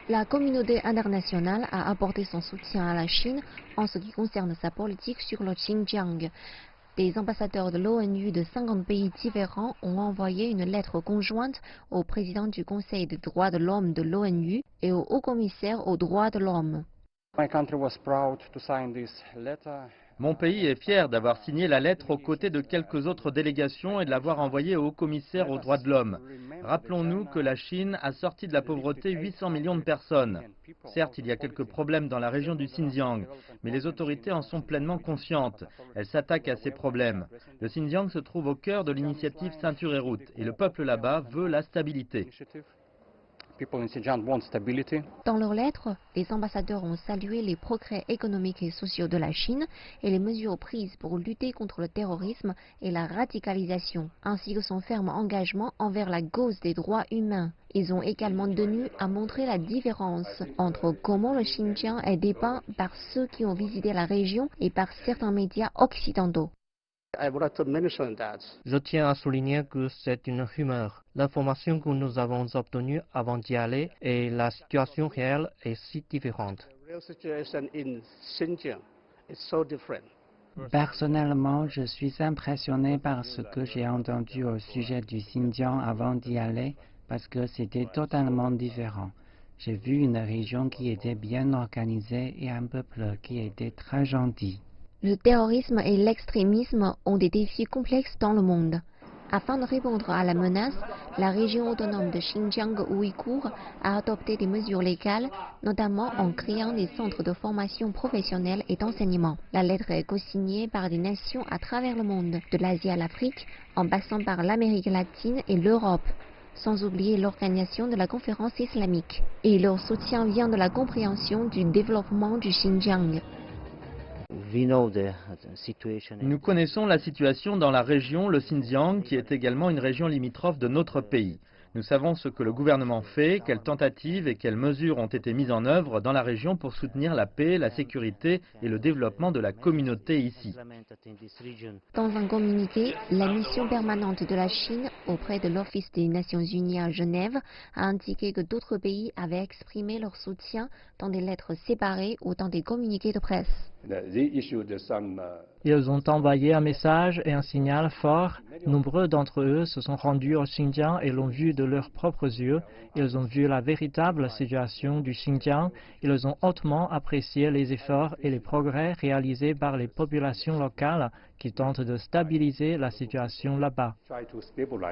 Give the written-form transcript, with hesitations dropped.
La communauté internationale a apporté son soutien à la Chine en ce qui concerne sa politique sur le Xinjiang. Des ambassadeurs de l'ONU de 50 pays différents ont envoyé une lettre conjointe au président du Conseil des droits de l'homme de l'ONU et au haut-commissaire aux droits de l'homme. Mon pays est fier d'avoir signé la lettre aux côtés de quelques autres délégations et de l'avoir envoyée au haut-commissaire aux droits de l'homme. Rappelons-nous que la Chine a sorti de la pauvreté 800 millions de personnes. Certes, il y a quelques problèmes dans la région du Xinjiang, mais les autorités en sont pleinement conscientes. Elles s'attaquent à ces problèmes. Le Xinjiang se trouve au cœur de l'initiative Ceinture et Route, et le peuple là-bas veut la stabilité. Dans leur lettre, les ambassadeurs ont salué les progrès économiques et sociaux de la Chine et les mesures prises pour lutter contre le terrorisme et la radicalisation, ainsi que son ferme engagement envers la cause des droits humains. Ils ont également tenu à montrer la différence entre comment le Xinjiang est dépeint par ceux qui ont visité la région et par certains médias occidentaux. Je tiens à souligner que c'est une rumeur. L'information que nous avons obtenue avant d'y aller et la situation réelle est si différente. Personnellement, je suis impressionné par ce que j'ai entendu au sujet du Xinjiang avant d'y aller parce que c'était totalement différent. J'ai vu une région qui était bien organisée et un peuple qui était très gentil. Le terrorisme et l'extrémisme ont des défis complexes dans le monde. Afin de répondre à la menace, la région autonome de Xinjiang ouïghour a adopté des mesures légales, notamment en créant des centres de formation professionnelle et d'enseignement. La lettre est co-signée par des nations à travers le monde, de l'Asie à l'Afrique, en passant par l'Amérique latine et l'Europe, sans oublier l'organisation de la conférence islamique. Et leur soutien vient de la compréhension du développement du Xinjiang. Nous connaissons la situation dans la région, le Xinjiang, qui est également une région limitrophe de notre pays. Nous savons ce que le gouvernement fait, quelles tentatives et quelles mesures ont été mises en œuvre dans la région pour soutenir la paix, la sécurité et le développement de la communauté ici. Dans un communiqué, la mission permanente de la Chine auprès de l'Office des Nations Unies à Genève a indiqué que d'autres pays avaient exprimé leur soutien dans des lettres séparées ou dans des communiqués de presse. Ils ont envoyé un message et un signal fort. Nombreux d'entre eux se sont rendus au Xinjiang et l'ont vu de leurs propres yeux. Ils ont vu la véritable situation du Xinjiang. Ils ont hautement apprécié les efforts et les progrès réalisés par les populations locales qui tentent de stabiliser la situation là-bas.